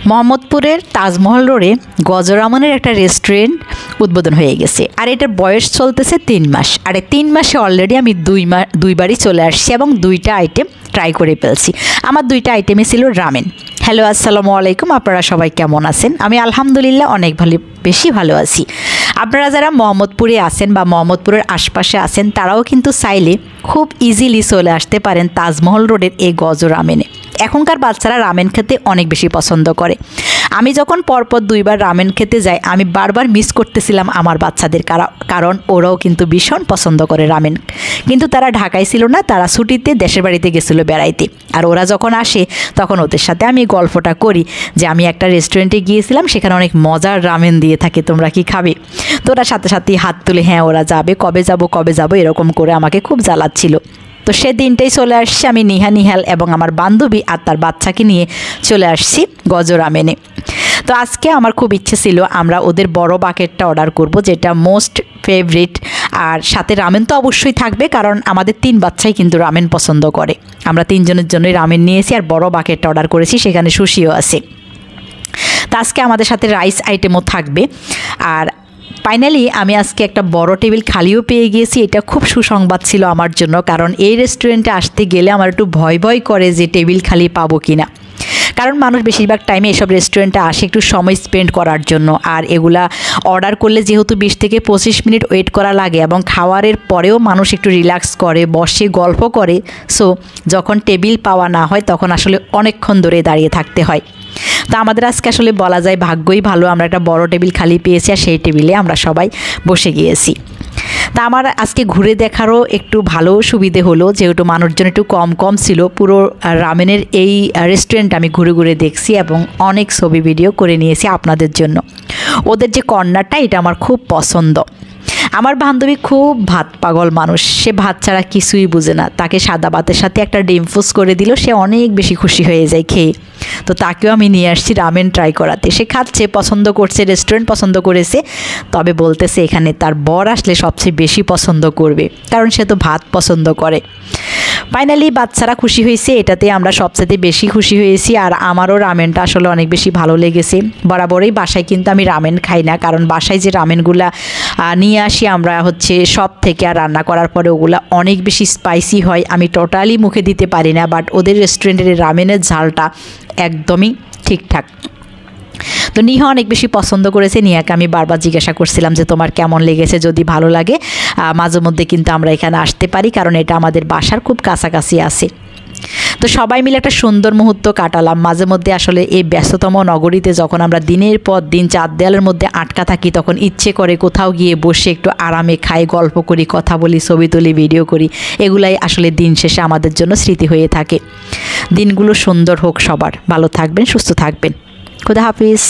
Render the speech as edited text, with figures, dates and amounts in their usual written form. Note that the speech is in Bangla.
মোহাম্মদপুরের তাজমহল রোডে গজরামনের একটা রেস্টুরেন্ট উদ্বোধন হয়ে গেছে, আর এটার বয়স চলতেছে 3 মাস। আর এই 3 মাসে অলরেডি আমি দুইবারই চলে আসছি এবং 2টা আইটেম ট্রাই করে ফেলছি। আমার 2টা আইটেমই ছিল রামেন। হ্যালো, আসসালামু আলাইকুম। আপনারা সবাই কেমন আছেন? আমি আলহামদুলিল্লাহ অনেক বেশি ভালো আছি। আপনারা যারা মোহাম্মদপুরে আছেন বা মোহাম্মদপুরের আশপাশে আছেন, তারাও কিন্তু চাইলে খুব ইজিলি চলে আসতে পারেন তাজমহল রোডের এই গজ রামেনে। এখনকার বাচ্চারা রামেন খেতে অনেক বেশি পছন্দ করে। আমি যখন পরপর 2বার রামেন খেতে যাই, আমি বারবার মিস করতেছিলাম আমার বাচ্চাদের, কারণ ওরাও কিন্তু ভীষণ পছন্দ করে রামেন। কিন্তু তারা ঢাকায় ছিল না, তারা ছুটিতে দেশের বাড়িতে গেছিলো বেড়াইতে। আর ওরা যখন আসে তখন ওদের সাথে আমি গল্পটা করি যে আমি একটা রেস্টুরেন্টে গিয়েছিলাম, সেখানে অনেক মজার রামেন দিয়ে থাকে, তোমরা কি খাবে? তো ওরা সাথে সাথেই হাত তুলে হ্যাঁ ওরা যাবে, কবে যাব এরকম করে আমাকে খুব জ্বালাচ্ছিল। তো সে দিনটাই চলে আসছি আমি নিহাল এবং আমার বান্ধবী আর তার বাচ্চাকে নিয়ে চলে আসছি গজ রামেনে। তো আজকে আমার খুব ইচ্ছে ছিল আমরা ওদের বড় বাকেটটা অর্ডার করব, যেটা মোস্ট ফেভারিট। আর সাথে রামেন তো অবশ্যই থাকবে, কারণ আমাদের 3 বাচ্চাই কিন্তু রামেন পছন্দ করে। আমরা 3 জনের জন্যই রামেন নিয়েছি আর বড় বাকেটটা অর্ডার করেছি, সেখানে সুশিও আছে। তো আজকে আমাদের সাথে রাইস আইটেমও থাকবে। আর ফাইনালি আমি আজকে একটা বড় টেবিল খালিও পেয়ে গিয়েছি। এটা খুব সুসংবাদ ছিল আমার জন্য, কারণ এই রেস্টুরেন্টে আসতে গেলে আমার একটু ভয় করে যে টেবিল খালি পাবো কিনা। কারণ মানুষ বেশিরভাগ টাইমে এসব রেস্টুরেন্টে আসে একটু সময় স্পেন্ড করার জন্য, আর এগুলা অর্ডার করলে যেহেতু 20 থেকে 25 মিনিট ওয়েট করা লাগে এবং খাওয়ারের পরেও মানুষ একটু রিল্যাক্স করে, বসে গল্প করে। সো যখন টেবিল পাওয়া না হয় তখন আসলে অনেকক্ষণ ধরে দাঁড়িয়ে থাকতে হয়। তো আমাদের আজকে আসলে বলা যায় ভাগ্যই ভালো, আমরা একটা বড় টেবিল খালি পেয়েছি আর সেই টেবিলে আমরা সবাই বসে গিয়েছি। তা আমার আজকে ঘুরে দেখারও একটু ভালো সুবিধে হলো, যেহেতু মানুষজন একটু কম ছিল। পুরো রামেনের এই রেস্টুরেন্ট আমি ঘুরে দেখছি এবং অনেক ছবি ভিডিও করে নিয়েছি আপনাদের জন্য। ওদের যে কর্নারটা, এটা আমার খুব পছন্দ। আমার বান্ধবী খুব ভাত পাগল মানুষ, সে ভাত ছাড়া কিছুই বুঝে না। তাকে সাদা ভাতের সাথে একটা ডিম ফুস করে দিল, সে অনেক বেশি খুশি হয়ে যায় খেয়ে। তো তাকেও আমি নিয়ে আসছি রামেন ট্রাই করাতে। সে খাচ্ছে, পছন্দ করছে, রেস্টুরেন্ট পছন্দ করেছে। তবে বলতেছে এখানে তার বর আসলে সবচেয়ে বেশি পছন্দ করবে, কারণ সে তো ভাত পছন্দ করে। ফাইনালি বাচ্চারা খুশি হয়েছে, এটাতে আমরা সবচেয়ে বেশি খুশি হয়েছি। আর আমারও রামেনটা আসলে অনেক বেশি ভালো লেগেছে। বরাবরই বাসায় কিন্তু আমি রামেন খাই না, কারণ বাসায় যে রামেনগুলা নিয়ে আসি আমরা সব থেকে, আর রান্না করার পরে ওগুলা অনেক বেশি স্পাইসি হয়, আমি টোটালি মুখে দিতে পারি না। বাট ওদের রেস্টুরেন্টের রামেনের ঝালটা একদমই ঠিকঠাক। তো নিহা অনেক বেশি পছন্দ করেছে। নিহাকে আমি বারবার জিজ্ঞাসা করছিলাম যে তোমার কেমন লেগেছে, যদি ভালো লাগে মাঝে মধ্যে কিন্তু আমরা এখানে আসতে পারি, কারণ এটা আমাদের বাসার খুব কাছাকাছি আছে। তো সবাই মিলে একটা সুন্দর মুহূর্ত কাটালাম। মাঝে মধ্যে আসলে এই ব্যস্ততম নগরীতে যখন আমরা দিনের পর দিন 4 দেয়ালের মধ্যে আটকা থাকি, তখন ইচ্ছে করে কোথাও গিয়ে বসে একটু আরামে খাই, গল্প করি, কথা বলি, ছবি তুলি, ভিডিও করি। এগুলাই আসলে দিন শেষে আমাদের জন্য স্মৃতি হয়ে থাকে। দিনগুলো সুন্দর হোক, সবার ভালো থাকবেন, সুস্থ থাকবেন। খুদা হাফিজ।